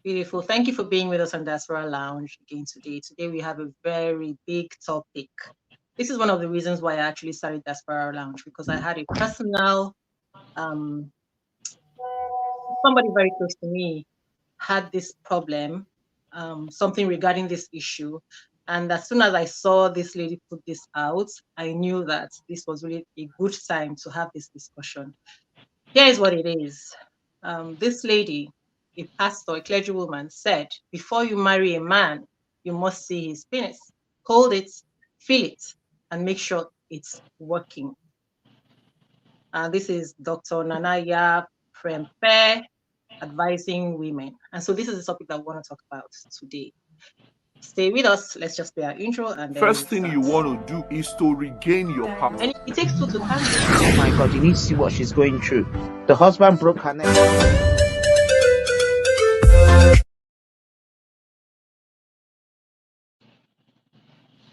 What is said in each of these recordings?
Beautiful. Thank you for being with us on Diaspora Lounge again today. Today we have a very big topic. This is one of the reasons why I actually started Diaspora Lounge, because I had a personal, somebody very close to me had this problem, something regarding this issue. And as soon as I saw this lady put this out, I knew that this was really a good time to have this discussion. Here is what it is. This lady, a pastor, a clergywoman, said, before you marry a man, you must see his penis, hold it, feel it, and make sure it's working. This is Dr. Nanaya Prempe advising women. And so this is the topic that we want to talk about today. Stay with us. Let's just play our intro and then First thing you want to do is to regain your power. And it takes two to tango. Oh my God, you need to see what she's going through. The husband broke her neck.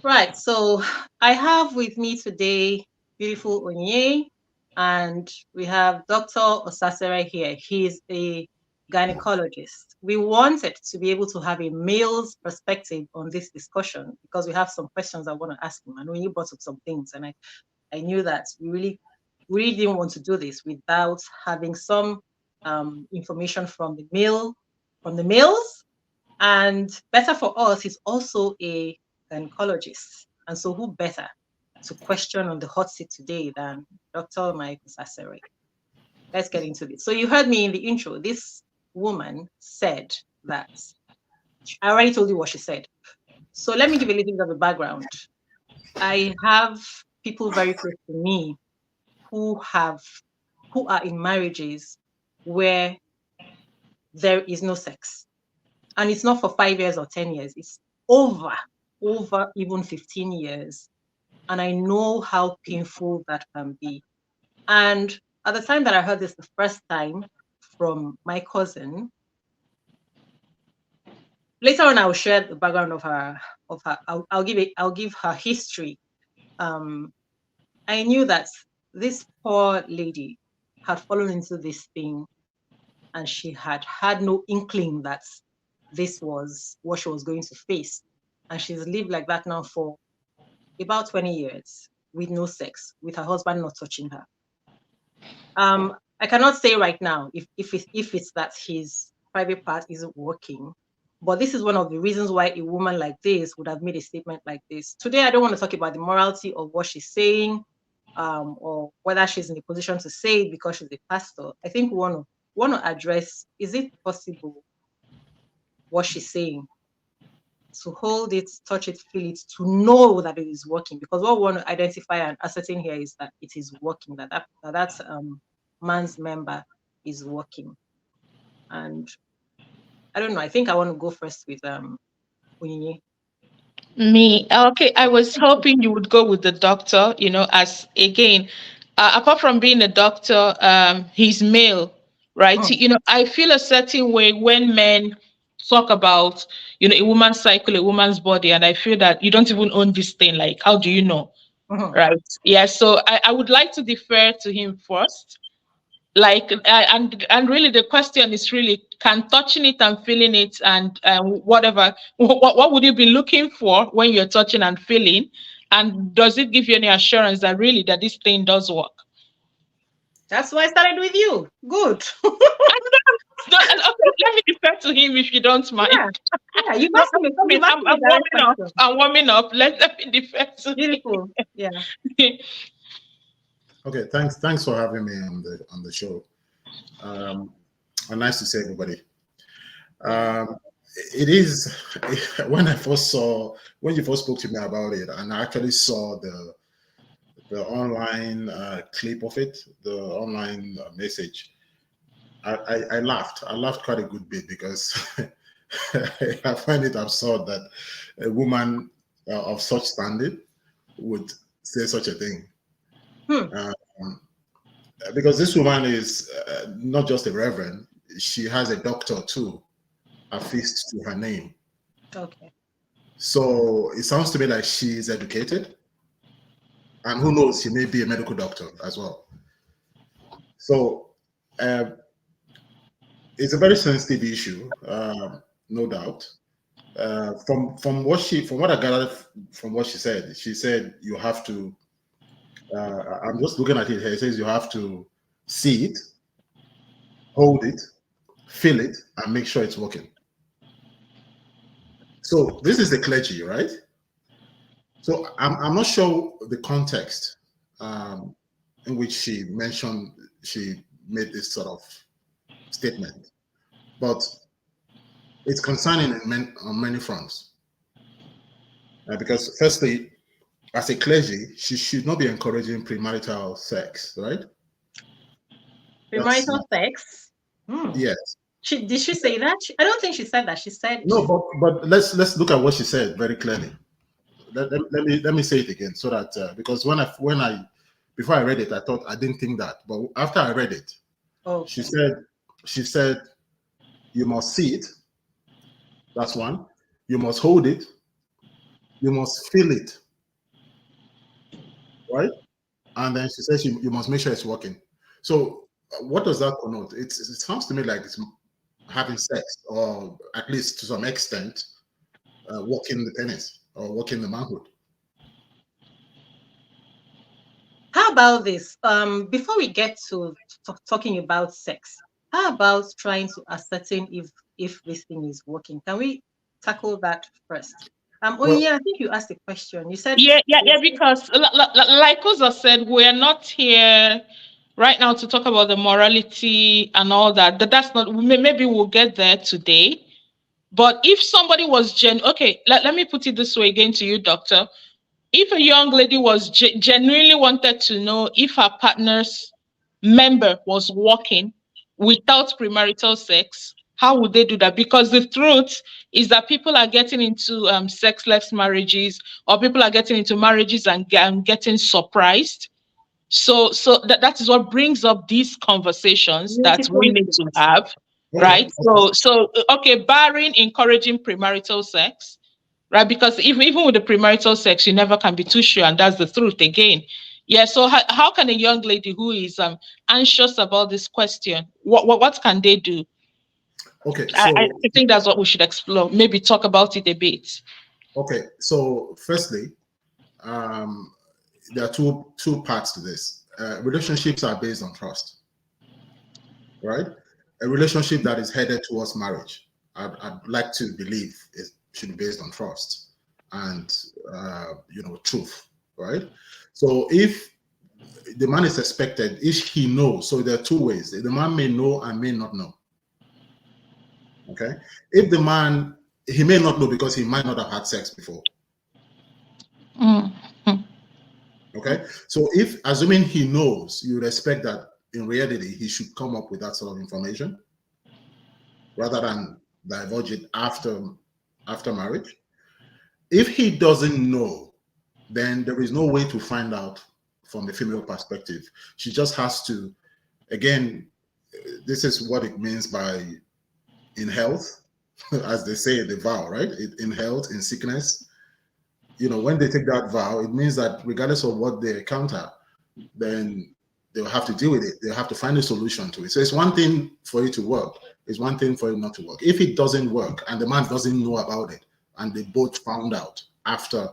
Right. So I have with me today beautiful Onye, and we have Dr. Osasere here. He is a gynecologist. We wanted to be able to have a male's perspective on this discussion because we have some questions I want to ask him. And when you brought up some things, and I knew that we really didn't want to do this without having some information from the males. And better for us, he's also a gynecologist. And so who better to question on the hot seat today than Dr. Mike Osasere? Let's get into this. So you heard me in the intro. This woman said that, I already told you what she said. So let me give a little bit of a background. I have people very close to me who are in marriages where there is no sex. And it's not for 5 years or 10 years. It's over even 15 years. And I know how painful that can be. And at the time that I heard this the first time from my cousin, later on I will share the background of her. I'll give her history. I knew that this poor lady had fallen into this thing, and she had no inkling that this was what she was going to face. And she's lived like that now for about 20 years with no sex, with her husband not touching her. I cannot say right now if it's that his private part isn't working, but this is one of the reasons why a woman like this would have made a statement like this. Today, I don't want to talk about the morality of what she's saying, or whether she's in a position to say it because she's a pastor. I think we want to address, is it possible what she's saying, to hold it, touch it, feel it, to know that it is working? Because what we want to identify and ascertain here is that it is working, that man's member is working. And I don't know, I think I want to go first with Onyinye. Me, okay. I was hoping you would go with the doctor, as again, apart from being a doctor, he's male, right? I feel a certain way when men talk about, a woman's cycle, a woman's body, and I feel that you don't even own this thing. Like, how do you know? Right. Yeah. So I would like to defer to him first. Like, and really the question is really, can touching it and feeling it and whatever, what would you be looking for when you're touching and feeling, and does it give you any assurance that really that this thing does work? That's why I started with you. Good. No, okay, let me defer to him if you don't mind. Yeah, you must be. I'm warming up. Let me defer to Beautiful. him. Yeah. Okay, thanks for having me on the show. And nice to see everybody. It is when you first spoke to me about it, and I actually saw the online clip of it, the online message. I laughed. I laughed quite a good bit because I find it absurd that a woman of such standing would say such a thing. Because this woman is not just a reverend, she has a doctor too, affixed to her name. Okay. So it sounds to me like she is educated, and who knows, she may be a medical doctor as well. So It's a very sensitive issue, no doubt. From what I gathered from what she said you have to. I'm just looking at it here. It says you have to see it, hold it, feel it, and make sure it's working. So this is the clergy, right? So I'm not sure the context in which she made this sort of statement, but it's concerning on many fronts. Because firstly, as a clergy, she should not be encouraging premarital sex, right? Premarital sex? Yes. Did she say that? I don't think she said that. She said no, but let's look at what she said very clearly. Let me say it again so that because before I read it, I thought I didn't think that, but after I read it, she said you must see it. That's one. You must hold it. You must feel it, right? And then she says you must make sure it's working. So what does that connote? It sounds to me like it's having sex, or at least to some extent, working the penis or working the manhood. How about this? Before we get to talking about sex, how about trying to ascertain if this thing is working? Can we tackle that first? Yeah, I think you asked a question. You said yeah, because like Oza said, we're not here right now to talk about the morality and all that. That's not. Maybe we'll get there today. But if somebody was okay, let me put it this way again to you, doctor. If a young lady was genuinely wanted to know if her partner's member was working without premarital sex, how would they do that? Because the truth is that people are getting into sexless marriages, or people are getting into marriages and getting surprised. So that is what brings up these conversations that we need to have, right? So okay, barring encouraging premarital sex, right? Because even with the premarital sex, you never can be too sure, and that's the truth again. Yeah. So how can a young lady who is anxious about this question, what can they do? Okay, so I think that's what we should explore. Maybe talk about it a bit. Okay, so firstly, there are two parts to this. Relationships are based on trust, right? A relationship that is headed towards marriage, I'd like to believe it should be based on trust and truth, right? So if the man is expected, if he knows, so there are two ways. The man may know and may not know. Okay, if the man, he may not know because he might not have had sex before. Okay, so if, assuming he knows, you would expect that in reality he should come up with that sort of information rather than divulge it after marriage. If he doesn't know, then there is no way to find out from the female perspective. She just has to, again, this is what it means by in health, as they say the vow, right? In health, in sickness. When they take that vow, it means that regardless of what they encounter, then they'll have to deal with it. They'll have to find a solution to it. So it's one thing for it to work. It's one thing for it not to work. If it doesn't work and the man doesn't know about it, and they both found out after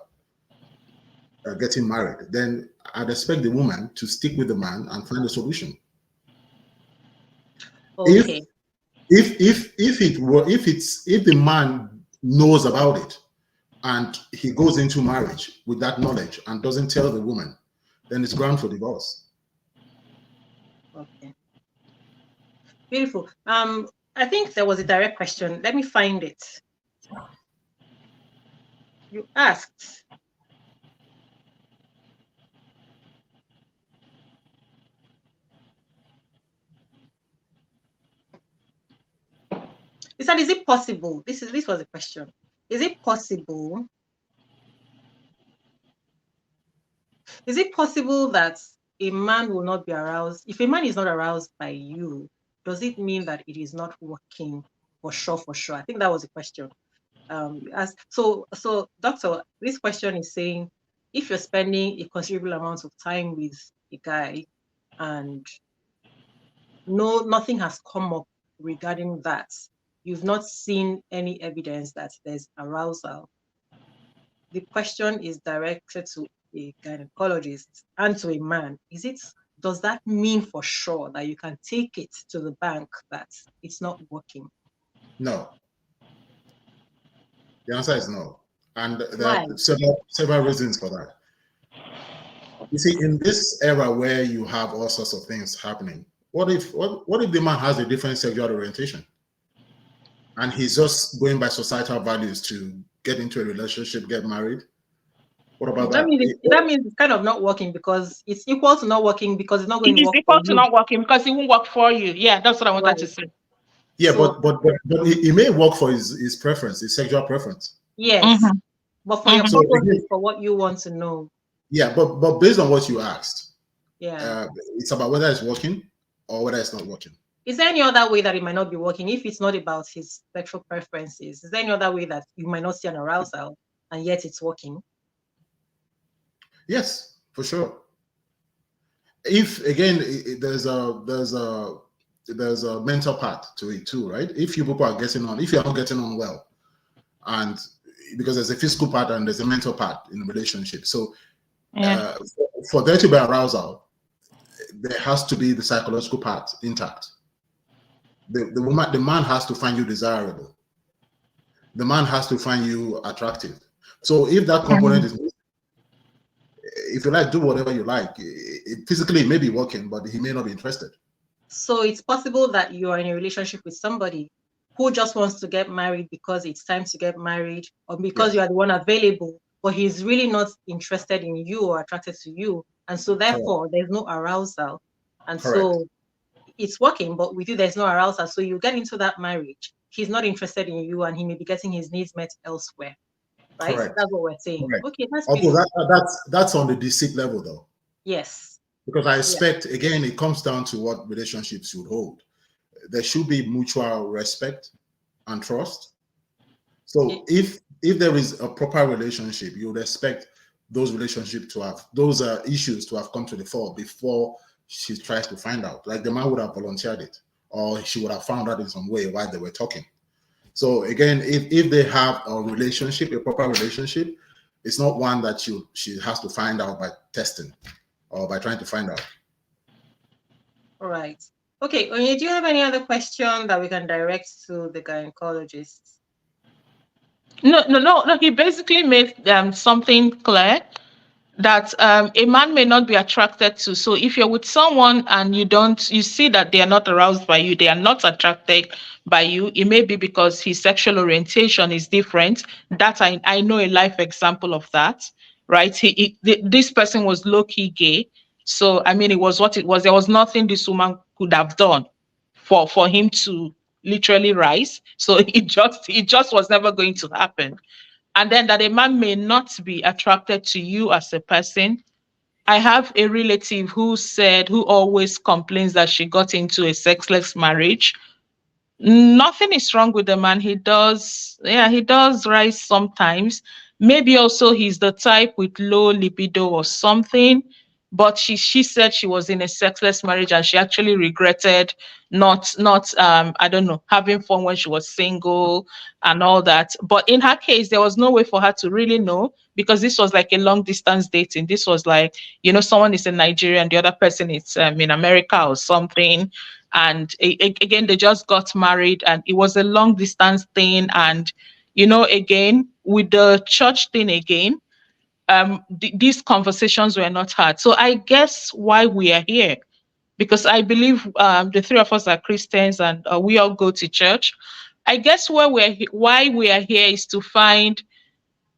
getting married, then I'd expect the woman to stick with the man and find a solution. Okay. If the man knows about it and he goes into marriage with that knowledge and doesn't tell the woman, then it's ground for divorce. Okay. Beautiful. I think there was a direct question. Let me find it. You asked. He said, is it possible? This was a question. Is it possible? Is it possible that a man will not be aroused? If a man is not aroused by you, does it mean that it is not working for sure? For sure. I think that was a question. So doctor, this question is saying, if you're spending a considerable amount of time with a guy and nothing has come up, regarding that. You've not seen any evidence that there's arousal. The question is directed to a gynecologist and to a man. Does that mean for sure that you can take it to the bank that it's not working? No. The answer is no. And there Right. are several reasons for that. You see, in this era where you have all sorts of things happening, what if the man has a different sexual orientation and he's just going by societal values to get into a relationship, get married? What about that? That means it's kind of not working, because it's equal to not working, because it's not going It to is work equal for to you. not working because it won't work for you. Yeah, that's what I wanted to say. Yeah, So, but it may work for his preference, his sexual preference. yes, Mhm. but for your So purposes, again, for what you want to know. yeah, but based on what you asked, Yeah. it's about whether it's working or whether it's not working. Is there any other way that it might not be working if it's not about his sexual preferences? Is there any other way that you might not see an arousal and yet it's working? Yes, for sure. If again, there's a mental part to it too, right? If you people are getting on, if you're not getting on well, and because there's a physical part and there's a mental part in a relationship, so for there to be arousal, there has to be the psychological part intact. The man has to find you desirable. The man has to find you attractive. So if that component is, if you like, do whatever you like. Physically, it may be working, but he may not be interested. So it's possible that you are in a relationship with somebody who just wants to get married because it's time to get married, or because you are the one available, but he's really not interested in you or attracted to you. And so therefore, there's no arousal. And so it's working, but with you, there's no arousal. So you get into that marriage. He's not interested in you, and he may be getting his needs met elsewhere. Right? Correct. That's what we're saying. Correct. Okay, that's Although that's on the deceit level though. Yes. Because I expect, again, it comes down to what relationships should hold. There should be mutual respect and trust. So if there is a proper relationship, you would expect those relationships to have, those issues to have come to the fore before she tries to find out. Like the man would have volunteered it, or she would have found out in some way while they were talking. So again, if they have a relationship, a proper relationship, it's not one that she has to find out by testing or by trying to find out. All right. Okay, Onye, do you have any other question that we can direct to the gynecologist? No. He basically made something clear that a man may not be attracted to. So if you're with someone and you see that they are not aroused by you, they are not attracted by you, it may be because his sexual orientation is different. That I know a life example of that, right? This person was low-key gay. So, I mean, it was what it was. There was nothing this woman could have done for him to literally rise. So it just was never going to happen. And then that a man may not be attracted to you as a person. I have a relative who always complains that she got into a sexless marriage. Nothing is wrong with the man. He does rise sometimes. Maybe also he's the type with low libido or something. But she said she was in a sexless marriage and she actually regretted not I don't know, having fun when she was single and all that. But in her case, there was no way for her to really know, because this was like a long distance dating. This was like, someone is in Nigeria and the other person is in America or something. And again, they just got married and it was a long distance thing. And, again, with the church thing again, these conversations were not had. So I guess why we are here, because I believe the three of us are Christians and we all go to church. I guess why we are here is to find,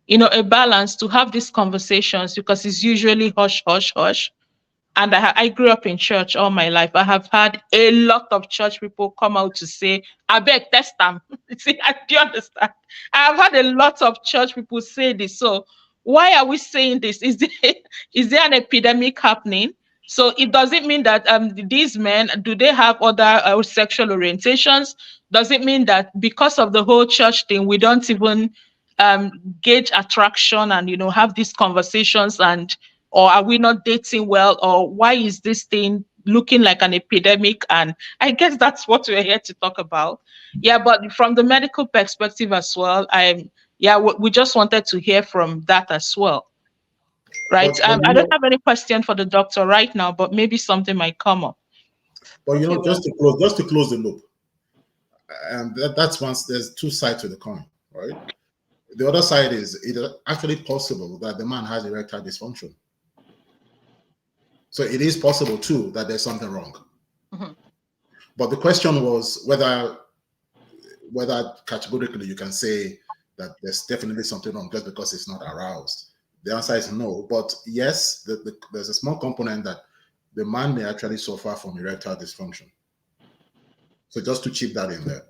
a balance, to have these conversations, because it's usually hush, hush, hush. And I grew up in church all my life. I have had a lot of church people come out to say, I beg, test them. See, do you understand? I have had a lot of church people say this. So why are we saying this? Is there an epidemic happening? So it doesn't mean that these men, do they have other sexual orientations? Does it mean that because of the whole church thing, we don't even gauge attraction and, have these conversations, and or are we not dating well, or why is this thing looking like an epidemic, and I guess that's what we're here to talk about. Yeah, but from the medical perspective as well, we just wanted to hear from that as well. Right. But I don't have any question for the doctor right now, but maybe something might come up. But Okay, just to close the loop, and that's once there's two sides to the coin, right? The other side is it is actually possible that the man has erectile dysfunction. So it is possible too that there's something wrong. Mm-hmm. But the question was whether categorically you can say that there's definitely something wrong just because it's not aroused. The answer is no. But yes, there's a small component that the man may actually suffer from erectile dysfunction. So just to chip that in there.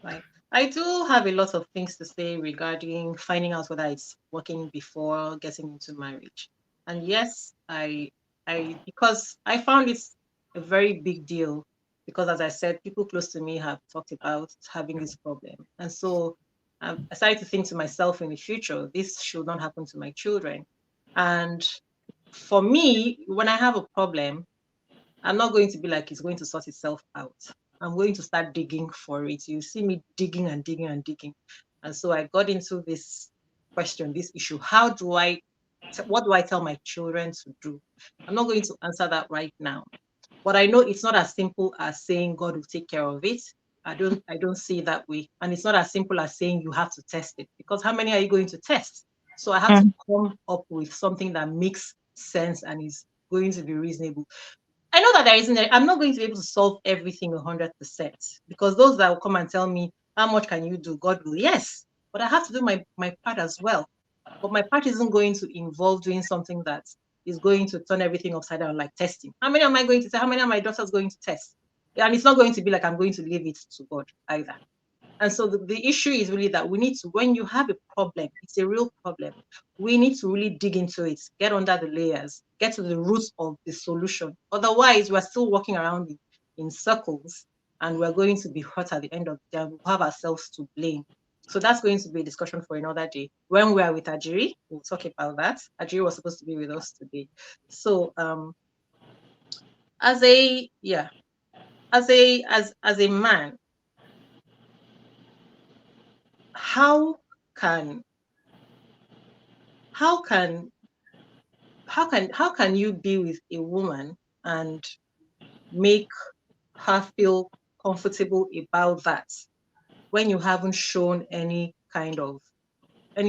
Right. I do have a lot of things to say regarding finding out whether it's working before getting into marriage. And yes, because I found it's a very big deal because, as I said, people close to me have talked about having this problem. And so I started to think to myself, in the future, this should not happen to my children. And for me, when I have a problem, I'm not going to be like it's going to sort itself out. I'm going to start digging for it. You see me digging and digging and digging. And so I got into this question, this issue. What do I tell my children to do? I'm not going to answer that right now. But I know it's not as simple as saying God will take care of it. I don't see it that way. And it's not as simple as saying you have to test it, because how many are you going to test? So I have to come up with something that makes sense and is going to be reasonable. I know that I'm not going to be able to solve everything 100%, because those that will come and tell me, how much can you do? God will, yes, but I have to do my part as well. But my part isn't going to involve doing something that is going to turn everything upside down, like testing. How many am I going to test? How many are my daughters going to test? And it's not going to be like I'm going to leave it to God either. And so the issue is really that we need to, when you have a problem, it's a real problem, we need to really dig into it, get under the layers, get to the roots of the solution. Otherwise, we're still walking around in circles, and we're going to be hurt at the end of the day. We'll have ourselves to blame. So that's going to be a discussion for another day. When we are with Ajiri, we'll talk about that. Ajiri was supposed to be with us today. So as a man, how can you be with a woman and make her feel comfortable about that when you haven't shown any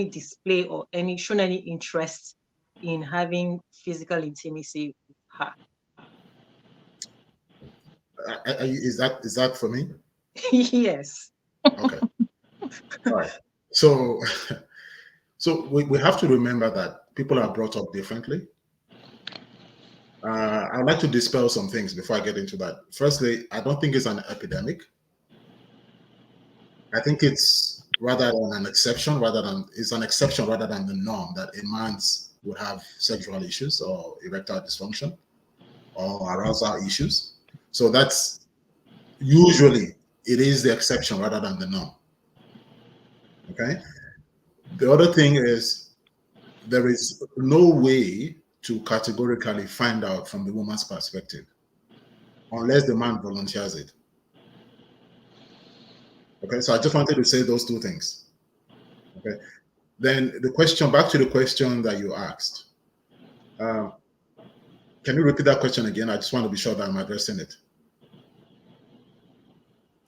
display or shown any interest in having physical intimacy with her? Is that for me? Yes. Okay. All right. So we have to remember that people are brought up differently. I'd like to dispel some things before I get into that. Firstly, I don't think it's an epidemic. I think it's rather than an exception, it's an exception rather than the norm that a man would have sexual issues or erectile dysfunction or arousal issues. So that's usually it is the exception rather than the norm. Okay. The other thing is there is no way to categorically find out from the woman's perspective unless the man volunteers it. Okay, so I just wanted to say those two things. Okay, then back to the question that you asked. Can you repeat that question again? I just want to be sure that I'm addressing it.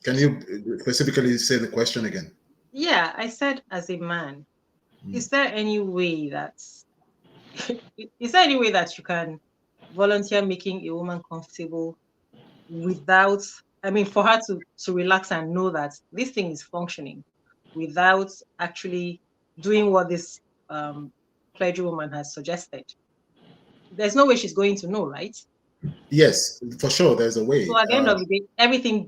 Can you specifically say the question again? Yeah, I said, as a man, is there any way that you can volunteer making a woman comfortable without, for her to relax and know that this thing is functioning, without actually doing what this clergy woman has suggested? There's no way she's going to know, right? Yes, for sure, there's a way. So at the end of the day, everything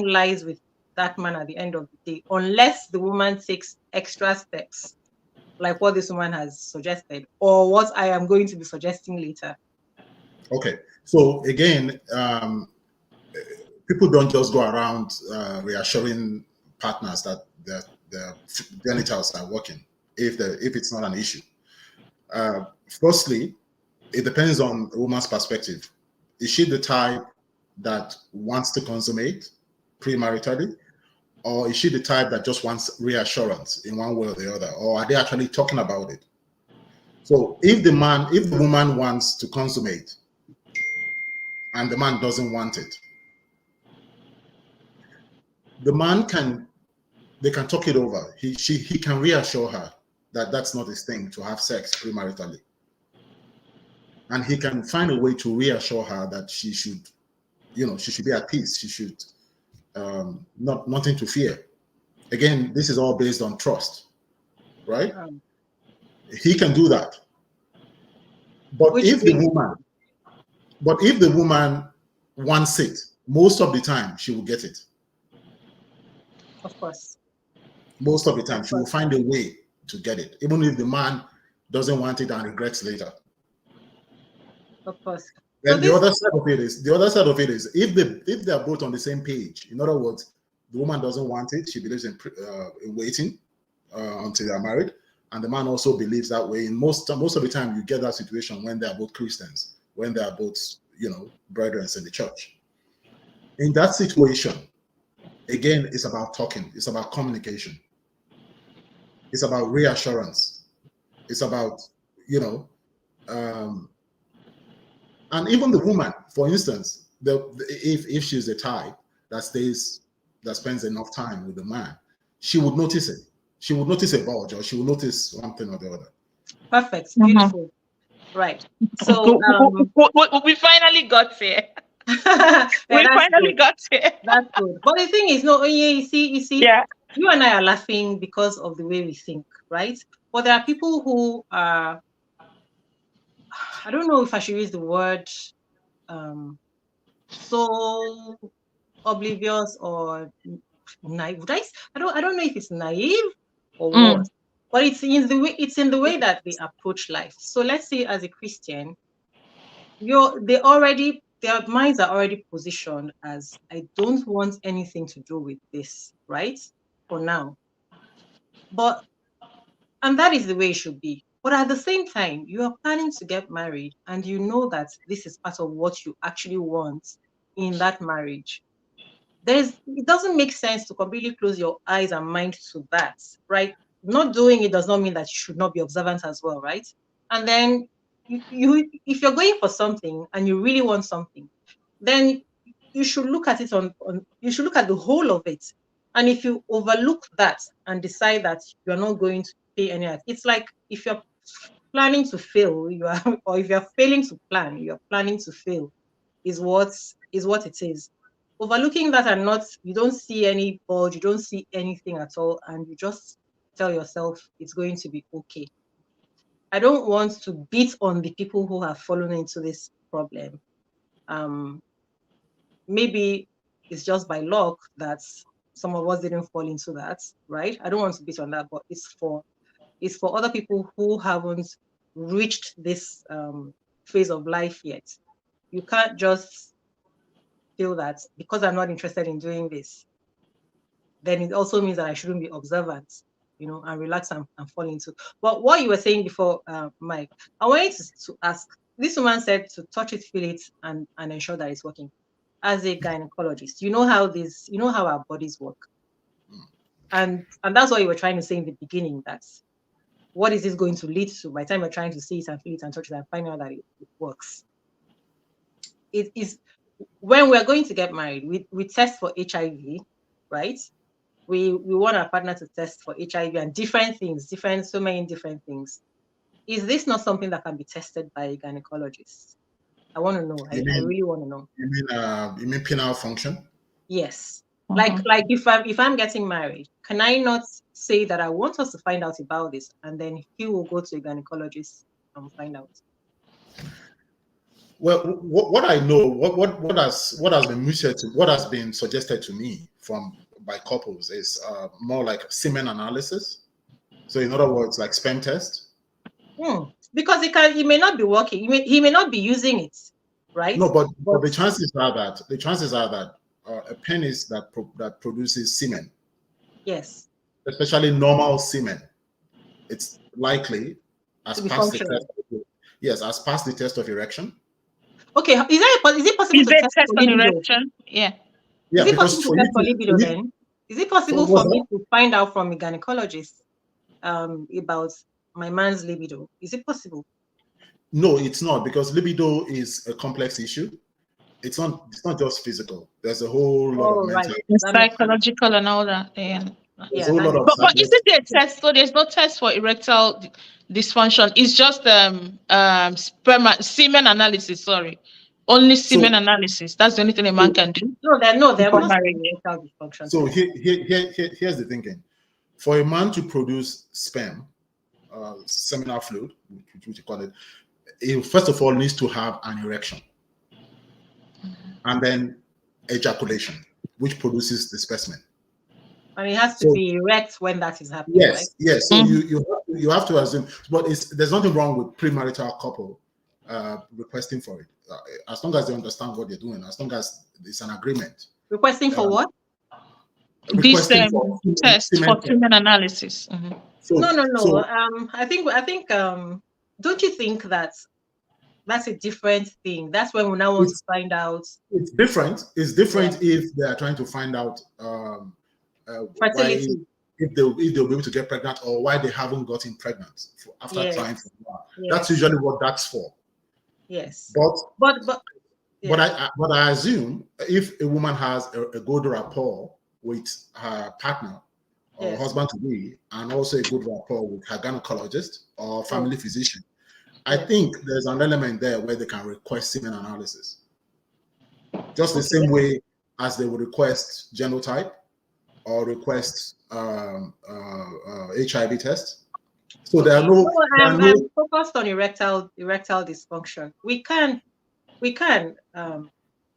lies with that man at the end of the day, unless the woman takes extra steps, like what this woman has suggested, or what I am going to be suggesting later. Okay, so again, people don't just go around reassuring partners that their genitals are working if it's not an issue. Firstly, it depends on the woman's perspective. Is she the type that wants to consummate premaritally? Or is she the type that just wants reassurance in one way or the other? Or are they actually talking about it? So if the woman wants to consummate and the man doesn't want it, the man they can talk it over. He can reassure her that that's not his thing to have sex premaritally. And he can find a way to reassure her that she should be at peace. She should nothing to fear. Again, this is all based on trust, right? He can do that. But if the woman wants it, most of the time she will get it. Of course. Most of the time she will find a way to get it, even if the man doesn't want it and regrets later. Of course. Then the other side of it is if they are both on the same page. In other words, the woman doesn't want it. She believes in waiting until they are married, and the man also believes that way. In most of the time, you get that situation when they are both Christians, when they are both brethren in the church. In that situation, again, it's about talking. It's about communication. It's about reassurance. It's about and even the woman, for instance, if she's the type that spends enough time with the man, she would notice it. She would notice a bulge, or she would notice one thing or the other. Perfect. Beautiful. Right. So we finally got here. Yeah, we finally got here. That's good. But the thing is, you see, yeah. You and I are laughing because of the way we think, right? But there are people who are, I don't know if I should use the word so oblivious or naive. I don't know if it's naive or what, but it's in the way that they approach life. So let's say as a Christian, their minds are already positioned as, I don't want anything to do with this, right? For now. And that is the way it should be. But at the same time, you are planning to get married and you know that this is part of what you actually want in that marriage. It doesn't make sense to completely close your eyes and mind to that, right? Not doing it does not mean that you should not be observant as well, right? And then if you're going for something and you really want something, then you should look at it you should look at the whole of it. And if you overlook that and decide that you're not going to pay any attention, it's like if you're planning to fail, or if you're failing to plan, you're planning to fail, is what it is. Overlooking that and you don't see any bulge, you don't see anything at all, and you just tell yourself it's going to be okay. I don't want to beat on the people who have fallen into this problem. Maybe it's just by luck that some of us didn't fall into that, right? I don't want to beat on that, but it's for other people who haven't reached this phase of life yet. You can't just feel that because I'm not interested in doing this, then it also means that I shouldn't be observant, and relax and fall into. But what you were saying before, Mike, I wanted to ask, this woman said to touch it, feel it, and ensure that it's working. As a gynecologist, you know how our bodies work. And that's what you were trying to say in the beginning, that what is this going to lead to by the time you're trying to see it and feel it and touch it and find out that it works. It is when we're going to get married, we test for HIV, right? We want our partner to test for HIV and so many different things. Is this not something that can be tested by a gynecologist? I want to know. I really want to know. You mean penile function? Yes. Like if I'm getting married, can I not say that I want us to find out about this, and then he will go to a gynecologist and find out? Well, what I know, what has been suggested to me by couples is more like semen analysis. So in other words, like sperm test. Because it may not be working. He may not be using it, right? No, but the chances are that a penis that produces semen, yes, especially normal semen, it's likely has passed the test. Yes, has passed the test of erection. Okay, is it possible Is to there a test test for on libido? erection? Yeah. Yeah, Is it because possible to for you test for libido for you, then? Is it possible what's for that? me to find out from a gynecologist about my man's libido? Is it possible? No, it's not, because libido is a complex issue. It's not just physical. There's a whole lot of Oh, right. mental. The That makes sense. psychological and all that. Yeah. There's a Yeah, whole that lot of makes sense. But psychological. isn't there a test? So there's no test for erectile dysfunction. It's just semen analysis. Sorry, only semen So analysis. That's the only thing a man so can do There before must be marriage. erectile dysfunction so test. here's the thinking. For a man to produce sperm, seminal fluid, which you call it, he first of all needs to have an erection, and then ejaculation, which produces the specimen. And it has to So be erect when that is happening, right? yes. So Mhm. you have to assume, but there's nothing wrong with premarital couple requesting for it, as long as they understand what they're doing, as long as it's an agreement. Requesting for what? This Requesting for test semen for semen analysis. Mhm. So No. I think don't you think that that's a different thing? That's when we now want to find out it's different. It's different if they are trying to find out why, fertility. if they'll be able to get pregnant, or why they haven't gotten pregnant after Yes. trying for a while. Yes. That's usually what that's for. Yes. But yeah. I assume if a woman has a good rapport with her partner or husband to be, and also a good rapport with her gynecologist or family physician, I think there's an element there where they can request semen analysis, just the same way as they would request genotype or request HIV test. So there are no. I'm focused on erectile dysfunction. We can,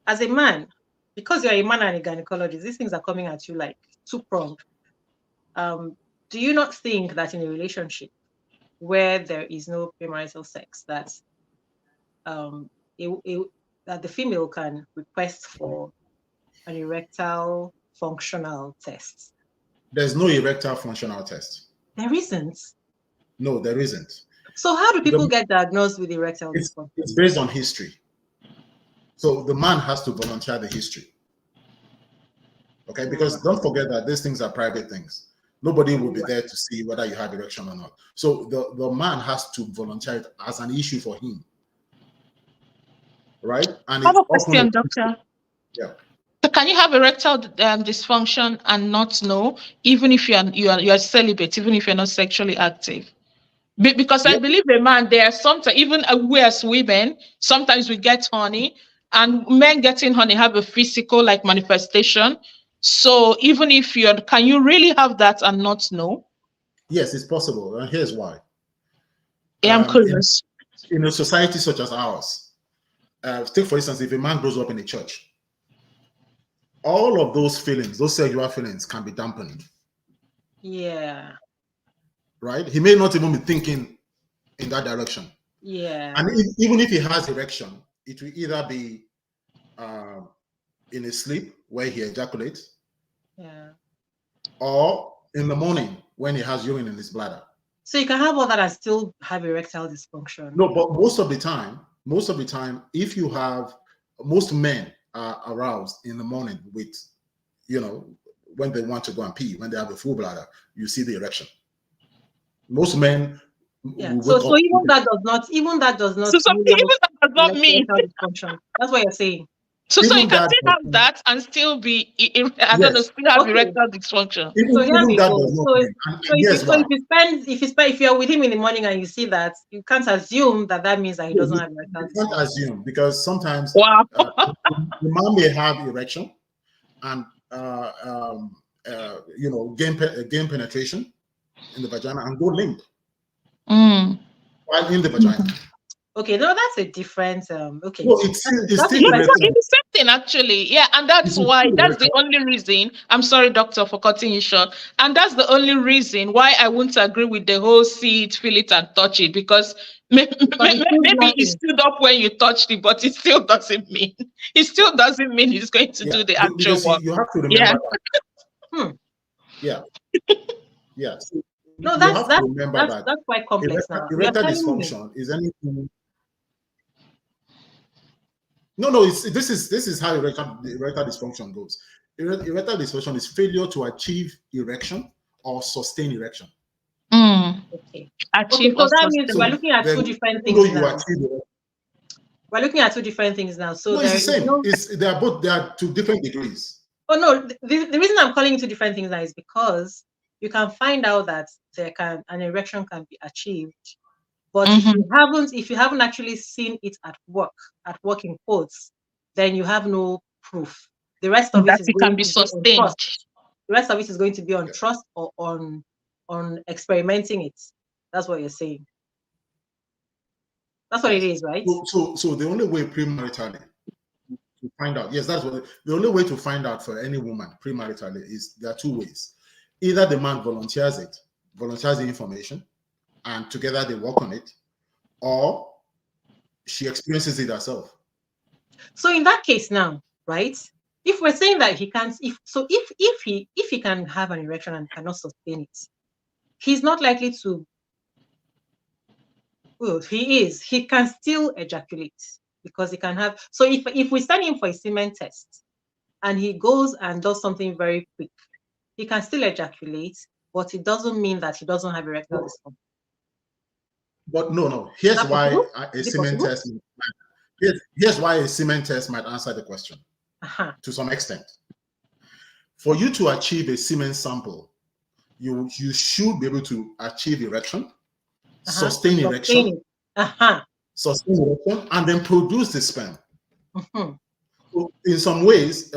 as a man, because you're a man and a gynecologist, these things are coming at you like two-pronged. Do you not think that in a relationship where there is no premarital sex, that that the female can request for an erectile functional test? There's no erectile functional test. There isn't. No, there isn't. So how do people get diagnosed with erectile dysfunction? It's based on history. So the man has to volunteer the history. Okay, because don't forget that these things are private things. Nobody will be there to see whether you have erection or not. So the man has to volunteer it as an issue for him. Right? And I have a question, doctor. Yeah. So can you have erectile dysfunction and not know, even if you are celibate, even if you're not sexually active? Because I believe a man, there are sometimes, even we as women, sometimes we get horny, and men getting horny have a physical like manifestation. So even if can you really have that and not know? Yes, it's possible, and here's why. Yeah, I'm curious. In a society such as ours, take for instance, if a man grows up in a church, all of those feelings, those sexual feelings, can be dampened. Yeah. Right? He may not even be thinking in that direction. Yeah. And even if he has erection, it will either be in his sleep where he ejaculates, or in the morning when he has urine in his bladder. So you can have all that and still have erectile dysfunction. No, but most of the time, if you have, most men are aroused in the morning with, when they want to go and pee, when they have a full bladder, you see the erection. Most men. Yeah. So even that does not. So even that does not mean dysfunction. That's what you're saying. So you can still have that and still be, I don't know, still have erectile dysfunction. If you're with him in the morning and you see that, you can't assume that means that he doesn't have erectile dysfunction. You can't assume, because sometimes the man may have erection and gain penetration in the vagina and go limp while in the vagina. Okay, no, that's a different. Okay, no, it's still the same thing, actually. Yeah, and that's why. That's the only reason. I'm sorry, doctor, for cutting you short. And that's the only reason why I wouldn't agree with the whole see it, feel it, and touch it, because maybe it stood up when you touched it, but it still doesn't mean he's going to do the actual work. You have to remember that. Yeah. So no, that's quite complex now. Erectile dysfunction is anything. No. This is how erectile dysfunction goes. Erectile dysfunction is failure to achieve erection or sustain erection. Okay. Achieve So or that means sustain. we're looking at two different things now. We're looking at two different things now. So no, it's the same. No... They are to different degrees. Oh no, the reason I'm calling it two different things now is because you can find out that an erection can be achieved, but if you haven't actually seen it at work in quotes, then you have no proof. The rest of it is going to be sustained. On trust. The rest of it is going to be on trust or on experimenting it. That's what you're saying. That's what it is, right? So the only way premaritally to find out, yes, that's what the only way to find out for any woman premaritally is there are two ways. Either the man volunteers the information, and together they work on it, or she experiences it herself. So in that case now, right? If we're saying that he can't, if he can have an erection and cannot sustain it, he's not likely to. Well, he can still ejaculate because he can have. So if we send him for a semen test and he goes and does something very quick, he can still ejaculate, but it doesn't mean that he doesn't have erectile dysfunction. But no. Here's why a semen test. Here's why a semen test might answer the question to some extent. For you to achieve a semen sample, you should be able to achieve erection, sustain erection, sustain erection, and then produce the sperm. So in some ways,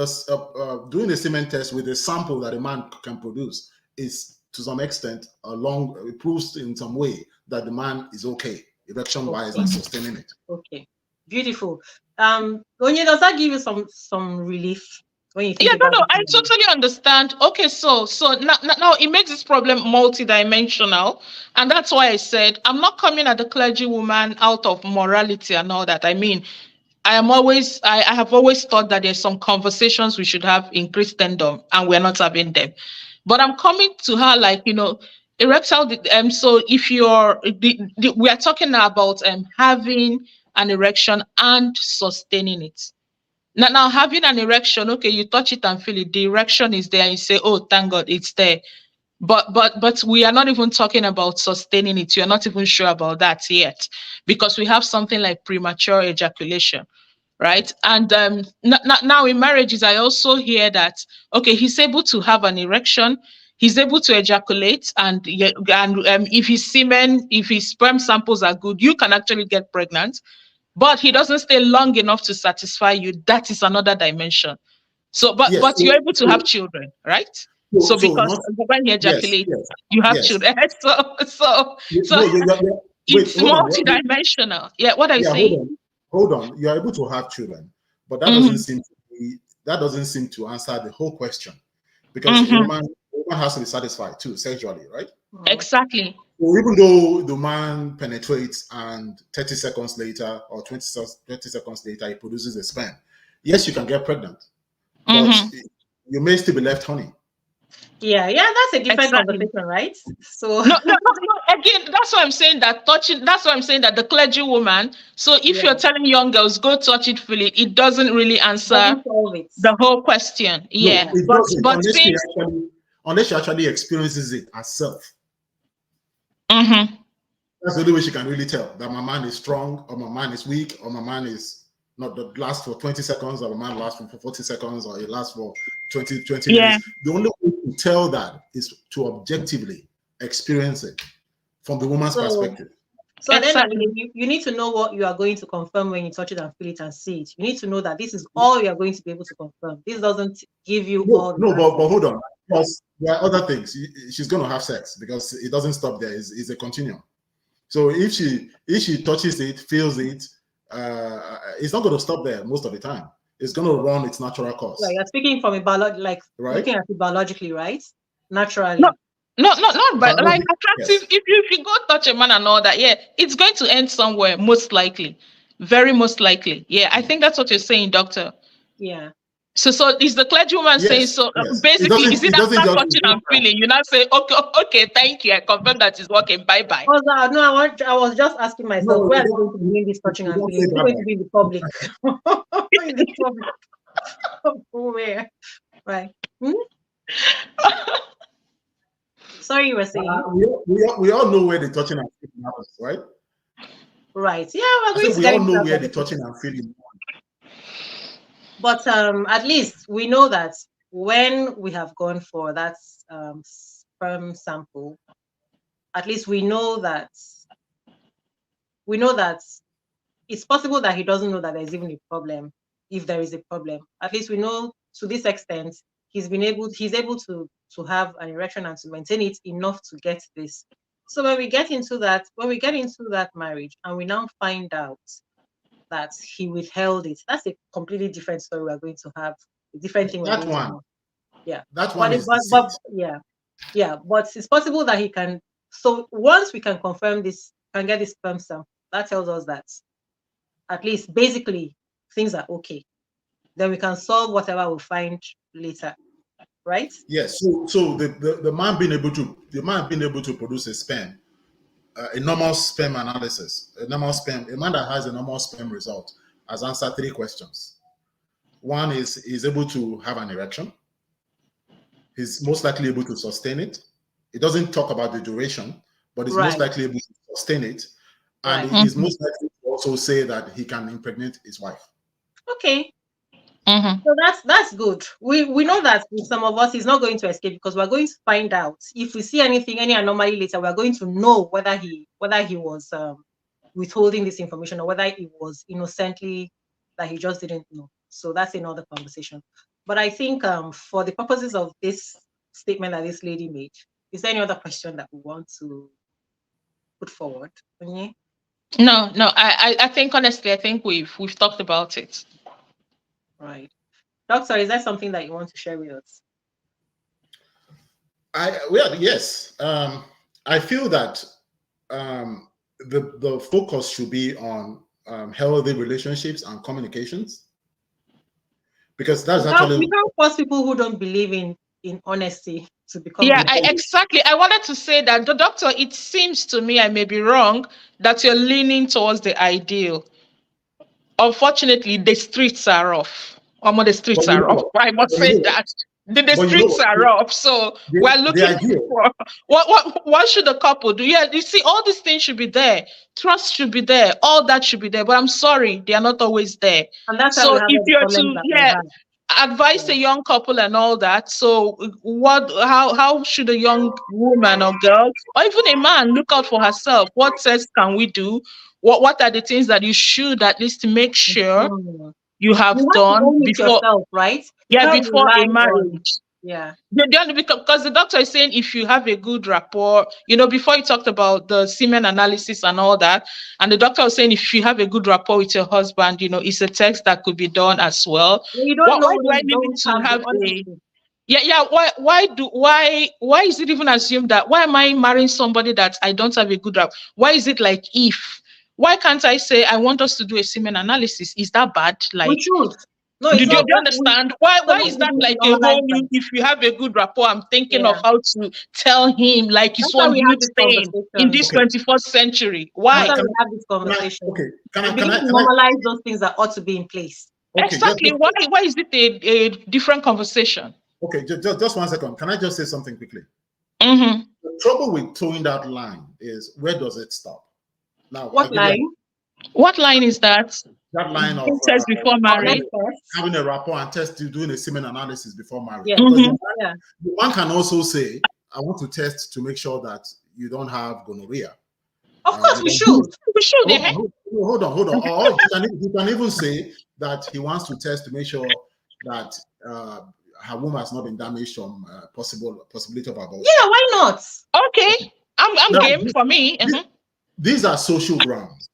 doing a semen test with a sample that a man can produce is, to some extent, it proves in some way that the man is okay, erection-wise, and sustaining it. Okay, beautiful. Onye, does that give you some relief? When you think I totally understand. Okay, so now it makes this problem multidimensional, and that's why I said I'm not coming at the clergywoman out of morality and all that. I mean, I have always thought that there's some conversations we should have in Christendom, and we're not having them. But I'm coming to her like, erectile. So if we are talking about having an erection and sustaining it. Now, having an erection, okay, you touch it and feel it. The erection is there. And you say, "Oh, thank God, it's there." But we are not even talking about sustaining it. You're not even sure about that yet, because we have something like premature ejaculation, right? And now in marriages, I also hear that okay, he's able to have an erection, he's able to ejaculate, and if his sperm samples are good, you can actually get pregnant. But he doesn't stay long enough to satisfy you. That is another dimension. So, but you're able to have children, right? So because when he ejaculates, you have children. So it's multidimensional. Yeah, what are you saying? Hold on. You are able to have children, but that doesn't seem to answer the whole question, because a woman has to be satisfied too sexually, right? Exactly. So even though the man penetrates and 30 seconds later or 20 seconds later he produces a sperm, yes, you can get pregnant, but you may still be left honey. Yeah, that's a different conversation, right? So no. Again, that's why I'm saying that That's why I'm saying that the clergywoman. So if you're telling young girls go touch it, feel it, it doesn't really answer the whole question. Yeah, no, but unless she actually experiences it herself. That's the only way she can really tell that my man is strong or my man is weak or my man is not that lasts for 20 seconds or my man lasts for 40 seconds or it lasts for 20 minutes. The only way to tell that is to objectively experience it from the woman's perspective. So then you need to know what you are going to confirm when you touch it and feel it and see it. You need to know that this is all you are going to be able to confirm. This doesn't give you all. No, but hold on. Because there are other things. She's going to have sex because it doesn't stop there. It's a continuum. So if she touches it, feels it, it's not going to stop there most of the time. It's going to run its natural course. Like you're speaking from a looking at it biologically, right? Naturally. No, but like attractive. Yes. If you go touch a man and all that, it's going to end somewhere, most likely, very most likely. Yeah, I think that's what you're saying, doctor. Yeah. So is the clergywoman saying so? Basically, is it after touching and feeling? You now say, okay, thank you. I confirm that it's working. Bye. No, I was just asking myself, where are you going to be doing this touching and feeling? Is it going to be in the public? Where? Right. Sorry, you were saying. We all know where the touching and feeling happens, right? Right. Yeah, we're I going said to we get all into know that where the conversation. touching and feeling. But at least we know that when we have gone for that sperm sample, at least we know that it's possible that he doesn't know that there's even a problem. If there is a problem, at least we know to this extent he's able to have an erection and to maintain it enough to get this. So when we get into that marriage and we now find out that he withheld it, that's a completely different story. We're going to have a different thing we're That going to one, have. Yeah. that one is But deceit. yeah, but it's possible that he can. So once we can confirm this, can get this sperm sample, that tells us that at least basically things are okay. Then we can solve whatever we find later, right? Yes. So the man being able to produce a sperm, a normal sperm analysis, a man that has a normal sperm result has answered 3 questions. One is able to have an erection. He's most likely able to sustain it. It doesn't talk about the duration, but he's most Right, likely able to sustain it. And right. he's most likely to also say that he can impregnate his wife. Okay. So that's good. We know that with some of us, he's not going to escape because we're going to find out if we see any anomaly later. We're going to know whether he was withholding this information or whether it was innocently that he just didn't know. So that's another conversation. But I think for the purposes of this statement that this lady made, is there any other question that we want to put forward? Onye? No. I think honestly, I think we've talked about it. Right. Doctor, is that something that you want to share with us? Yes. I feel that the focus should be on healthy relationships and communications, because that's actually We can't force people who don't believe in honesty to become Yeah, honest. exactly. I wanted to say that, the doctor, it seems to me, I may be wrong, that you're leaning towards the ideal. Unfortunately, the streets are rough. The but streets you are know rough. what? I must But you say know what? that. The But you know streets what? are rough. So we're The looking ideal. for what should the couple do? Yeah, you see, all these things should be there. Trust should be there. All that should be there. But I'm sorry, they are not always there. And that's why we So have if all the you're problems to, that we yeah, have. advise Yeah. a young couple and all that. So how should a young woman or girl or even a man look out for herself? What tests can we do? What are the things that you should at least make sure Mhm. you have You have to done own it before, yourself, right? You yeah, can't before rely a on, marriage? yeah. Because the doctor is saying if you have a good rapport, before you talked about the semen analysis and all that, and the doctor was saying if you have a good rapport with your husband, it's a test that could be done as well. You don't Why know do when I you need don't to have the have a honesty. yeah? Why is it even assumed that? Why am I marrying somebody that I don't have a good rapport? Why is it like if? Why can't I say I want us to do a semen analysis? Is that bad? We Like, should. No, do it's you not. understand? Why So is that that we like a whole normalize new? that. If you have a good rapport, I'm thinking of Yeah. how to tell him like it's That's why one we have huge this thing in conversation. this Okay. 21st century. Can That's I, Why? why can we have this I, can I, conversation. okay. Can We I, can begin I, to can I, normalize those things that ought to be in place. okay. Exactly. Why is it a different conversation? Okay. Just 1 second. Can I just say something quickly? Mm-hmm. The trouble with towing that line is, where does it stop? Now, I'll What give you line? What line is that? that line of Test before marriage. having a rapport and doing a semen analysis before marriage. Yes. Because Mm-hmm. Yeah. one can also say, I want to test to make sure that you don't have gonorrhea. Of course we should. We should. Hold on. Or he can even say that he wants to test to make sure that her womb has not been damaged from possibility of abortion. Yeah, why not? Okay. I'm Now, game for me. these are social grounds.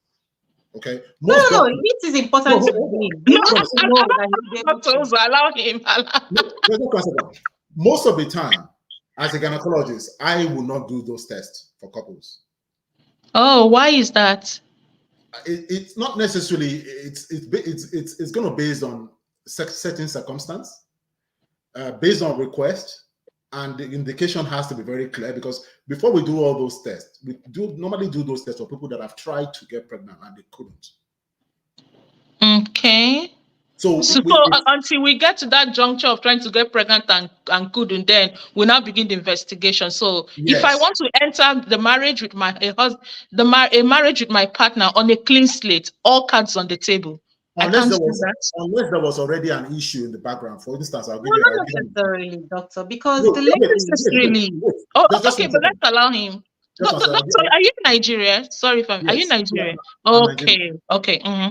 Okay. No, Most doctors. it is important to him. No, You have to know that he'll be able to. allow him. Most of the time, as a gynecologist, I will not do those tests for couples. Oh, why is that? It's not necessarily. It's going to based on certain circumstance, based on request, and the indication has to be very clear, because before we do all those tests, we normally do those tests for people that have tried to get pregnant and they couldn't. Okay. So, until we get to that juncture of trying to get pregnant and couldn't, then we now begin the investigation. So yes. if I want to enter the marriage with a marriage with my partner on a clean slate, all cards on the table, unless there was already an issue in the background. For instance, I'll give you. Not necessarily, doctor, because the lady necessarily. Okay, but let's allow him. Doctor, are you Nigerian? Sorry if I'm. Are you Nigerian? Yeah, okay. Mm-hmm.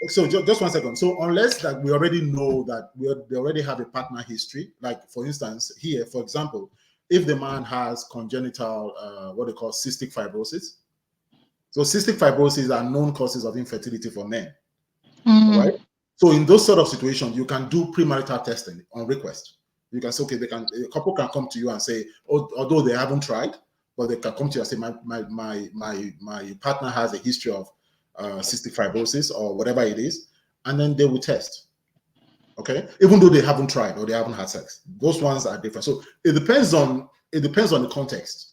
So just 1 second. So unless that we already know that they already have a partner history, like for instance here, for example, if the man has congenital what they call cystic fibrosis. So cystic fibrosis are known causes of infertility for men. Right? So in those sort of situations, you can do premarital testing on request. You can say, okay, a couple can come to you and say, although they haven't tried, but they can come to you and say, my partner has a history of cystic fibrosis or whatever it is, and then they will test. Okay, even though they haven't tried or they haven't had sex, those ones are different. So it depends on the context.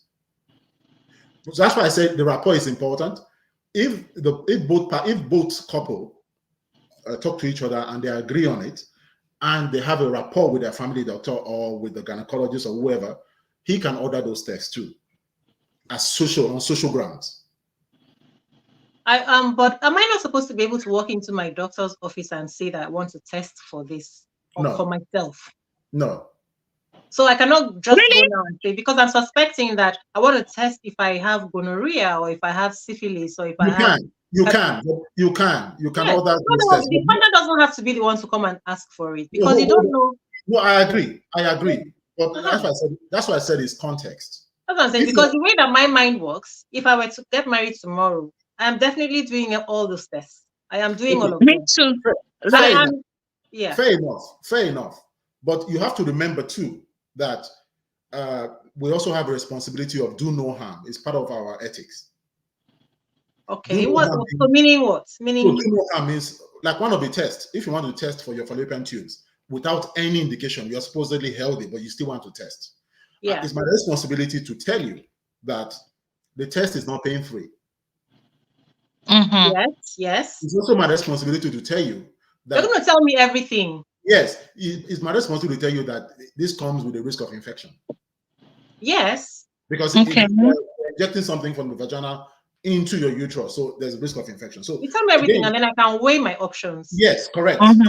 So that's why I said the rapport is important. If both couple talk to each other and they agree on it, and they have a rapport with their family doctor or with the gynecologist or whoever, he can order those tests too, on social grounds. But am I not supposed to be able to walk into my doctor's office and say that I want to test for this or for myself? No. So I cannot just go now and say, because I'm suspecting that I want to test if I have gonorrhea or if I have syphilis or if You can order those tests. The partner doesn't have to be the one to come and ask for it, because you don't know. No, I agree. But that's why I said it's context. That's what I'm saying, because the way that my mind works, if I were to get married tomorrow, I am definitely doing all those tests. I am doing all of them. Me too. Fair enough. But you have to remember too that we also have a responsibility of do no harm. It's part of our ethics. Okay, meaning what? Meaning do no harm means, like one of the tests, if you want to test for your fallopian tubes without any indication, you're supposedly healthy, but you still want to test. Yeah. It's my responsibility to tell you that the test is not pain-free. Mm-hmm. Yes. It's also my responsibility to tell you that you're going to tell me everything. Yes, it's my responsibility to tell you that this comes with a risk of infection. Yes. Because if you're injecting something from the vagina into your uterus, so there's a risk of infection. So you tell me everything, and then I can weigh my options. Yes, correct. Correct.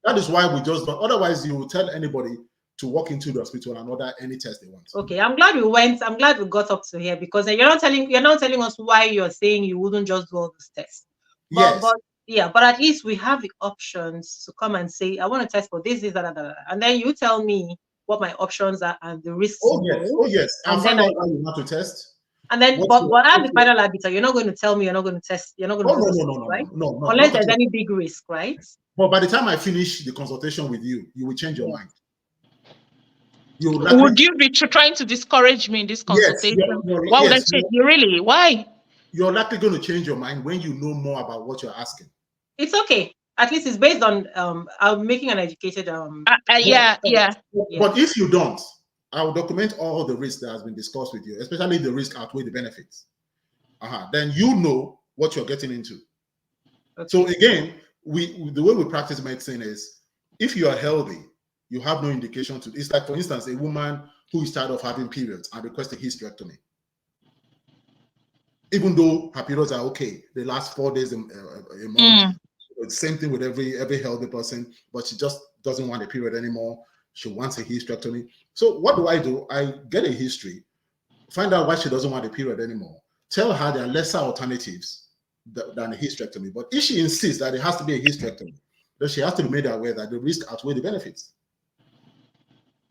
That is why we just don't. Otherwise, you will tell anybody to walk into the hospital and order any test they want. Okay, I'm glad we went. I'm glad we got up to here, because you're not telling us why you're saying you wouldn't just do all these tests. But at least we have the options to come and say, I want to test for this, and then you tell me what my options are and the risks. Oh yes. And find out why you want to test. And then, but I'm the final arbiter. You're not going to tell me you're not going to test. You're not going to right? No. Unless there's any big risk, right? But by the time I finish the consultation with you, you will change your mind. Would you be trying to discourage me in this consultation? Why would I say you really? Why? You're likely going to change your mind when you know more about what you're asking. It's okay. At least it's based on I'm making an educated But if you don't, I will document all the risks that has been discussed with you, especially the risk outweigh the benefits. Then you know what you're getting into. Okay. So again, the way we practice medicine is, if you are healthy, you have no indication to. It's like, for instance, a woman who is tired of having periods and requests a hysterectomy. Even though her periods are okay, they last 4 days a month. Same thing with every healthy person, but she just doesn't want a period anymore. She wants a hysterectomy. So what do? I get a history, find out why she doesn't want a period anymore. Tell her there are lesser alternatives than a hysterectomy. But if she insists that it has to be a hysterectomy, then she has to be made aware that the risk outweigh the benefits.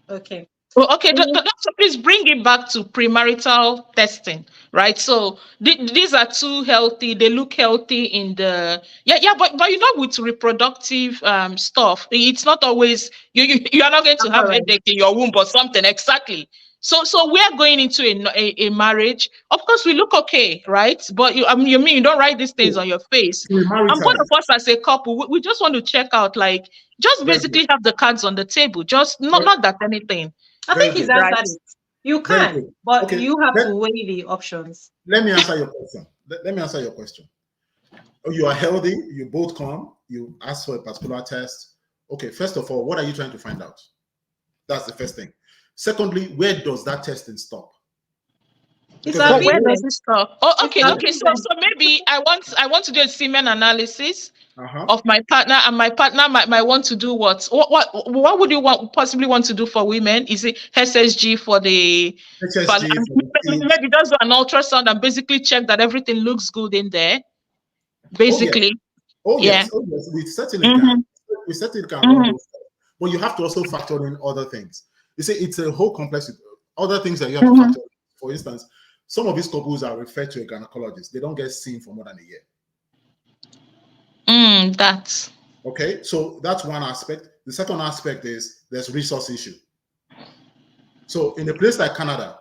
Okay. Well, okay, doctor, please bring it back to premarital testing, right? So these are two healthy, they look healthy in the but you know, with reproductive stuff, it's not always you are not going to have a headache in your womb or something. Exactly. So we are going into a marriage. Of course, we look okay, right? But you mean you don't write these things on your face. And both of us as a couple, we just want to check out, like, just basically have the cards on the table, just not that anything. I think he's answered it. You can, but you have to weigh the options. Let me answer your question. You are healthy, you both come, you ask for a particular test. Okay, first of all, what are you trying to find out? That's the first thing. Secondly, where does that testing stop? It's Because our But where does business. it stop? Oh, It's okay, our okay. So business. so maybe I want to do a semen analysis uh-huh. of my partner, and my partner might want to do what? What would you possibly want to do for women? Is it SSG for the HSG for the kids. maybe just do an ultrasound and basically check that everything looks good in there. Oh yes, Basically, yeah. We certainly Mm-hmm. can. We certainly can run Mm-hmm. those tests. But you have to also factor in other things. You see, it's a whole complex other things that you have to Mm-hmm. factor in. For instance, some of these couples are referred to a gynecologist. They don't get seen for more than a year. That's Okay, so that's one aspect. The second aspect is there's resource issue. So in a place like Canada,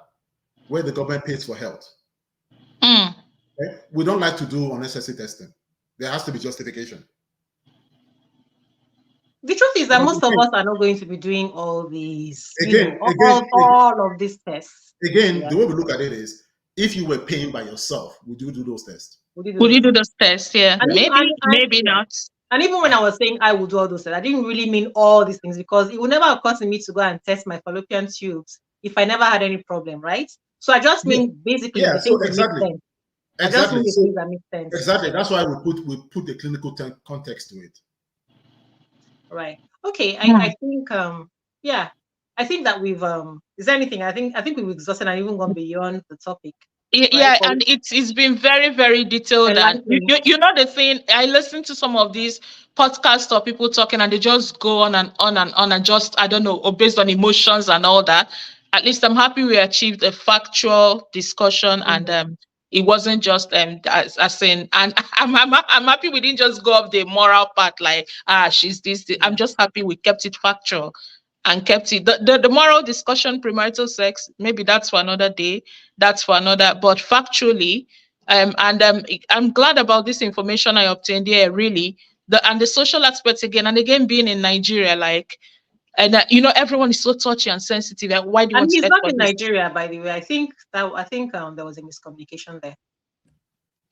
where the government pays for health, okay, we don't like to do unnecessary testing. There has to be justification. The truth is that But most of again, us are not going to be doing all these, again, all of these tests. again, Yeah. the way we look at it is, if you were paying by yourself, would you do those tests? Would you do would you those do tests? those tests? Yeah, And even, maybe yeah. not. And even when I was saying I would do all those tests, I didn't really mean all these things, because it would never occur to me to go and test my fallopian tubes if I never had any problem, right? So I just mean basically the So things that make sense. I just mean the So things that make sense. exactly. That's why we put the clinical context to it. Right. Okay. I think yeah. I think that we've is there anything? I think we've exhausted and even gone beyond the topic. Right? Yeah, and it's been very, very detailed. And Enlightening. you know the thing, I listen to some of these podcasts of people talking, and they just go on and on and on, and just, I don't know, or based on emotions and all that. At least I'm happy we achieved a factual discussion, and it wasn't just as in, and I'm happy we didn't just go off the moral part, like she's this. I'm just happy we kept it factual and kept it. The moral discussion, premarital sex, maybe that's for another day. That's for another. But factually, I'm glad about this information I obtained here. Really, the social aspects again and again, being in Nigeria, like, and everyone is so touchy and sensitive. And why do you And want to he's head not for in this? Nigeria, by the way. I think there was a miscommunication there.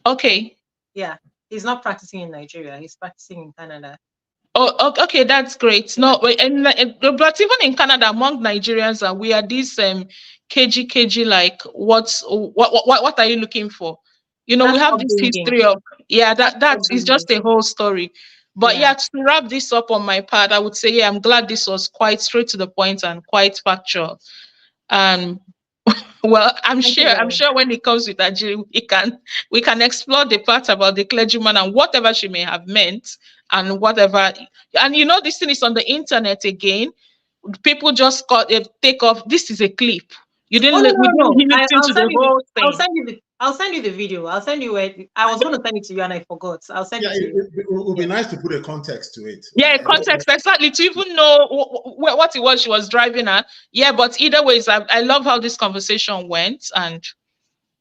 Okay. Yeah, he's not practicing in Nigeria. He's practicing in Canada. Oh, okay, that's great. No, but even in Canada, among Nigerians, we are this KG, like what are you looking for? We That's have this upbringing. history of that is Upbringing. just a whole story. But Yeah. to wrap this up on my part, I would say, yeah, I'm glad this was quite straight to the point and quite factual. Well, I'm sure when it comes with Ajiri, we can explore the part about the clergyman and whatever she may have meant and whatever. And this thing is on the internet again. People just take off. This is a clip. We Oh didn't listen I'll to send the you whole I'll thing. send you the video. I'll send you where I was going to send it to you and I forgot. I'll send Yeah, it to you. it would be nice to put a context to it. Yeah, context exactly to even know what it was she was driving at. Yeah, but either ways, I love how this conversation went, and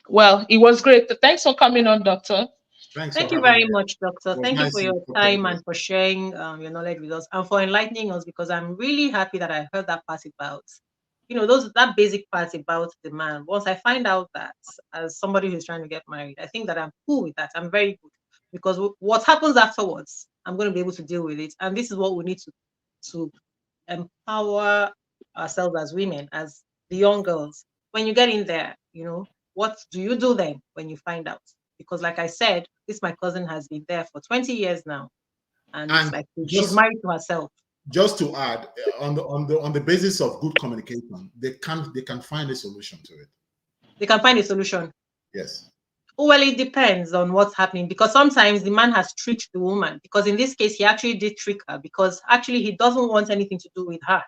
well, it was great. Thanks for coming on, Doctor. Thanks for Thank you having very me. much, Doctor. It was Thank you nice for your talking time to and for sharing your knowledge with us and for enlightening us, because I'm really happy that I heard that part about, that basic part about the man. Once I find out that, as somebody who's trying to get married, I think that I'm cool with that. I'm very good, because what happens afterwards, I'm going to be able to deal with it. And this is what we need to empower ourselves as women, as the young girls. When you get in there, what do you do then when you find out? Because like I said, my cousin has been there for 20 years now, and it's like she's married to herself. Just to add, on the basis of good communication, they can find a solution to it. They can find a solution. Yes. Well, it depends on what's happening, because sometimes the man has tricked the woman, because in this case he actually did trick her, because actually he doesn't want anything to do with her.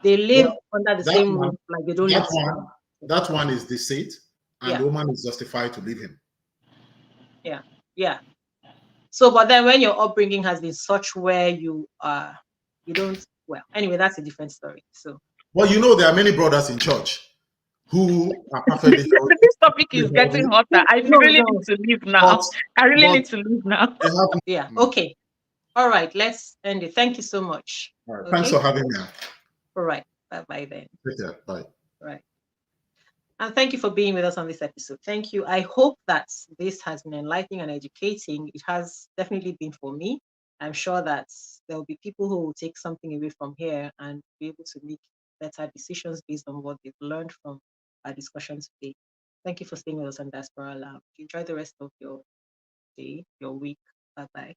They live under the same roof, like they don't live together. That one is deceit, and the woman is justified to leave him. Yeah. So, but then when your upbringing has been such where you don't, well, anyway, that's a different story. So, well, there are many brothers in church who are perfectly healthy. This topic is getting hotter. I really need to leave now. I really need to leave now. Yeah. Okay. All right. Let's end it. Thank you so much. All right. Okay? Thanks for having me. All right. Bye then. Take care. Bye. All right. And thank you for being with us on this episode. Thank you. I hope that this has been enlightening and educating. It has definitely been for me. I'm sure that there will be people who will take something away from here and be able to make better decisions based on what they've learned from our discussion today. Thank you for staying with us on Diaspora Lab. Enjoy the rest of your day, your week. Bye-bye.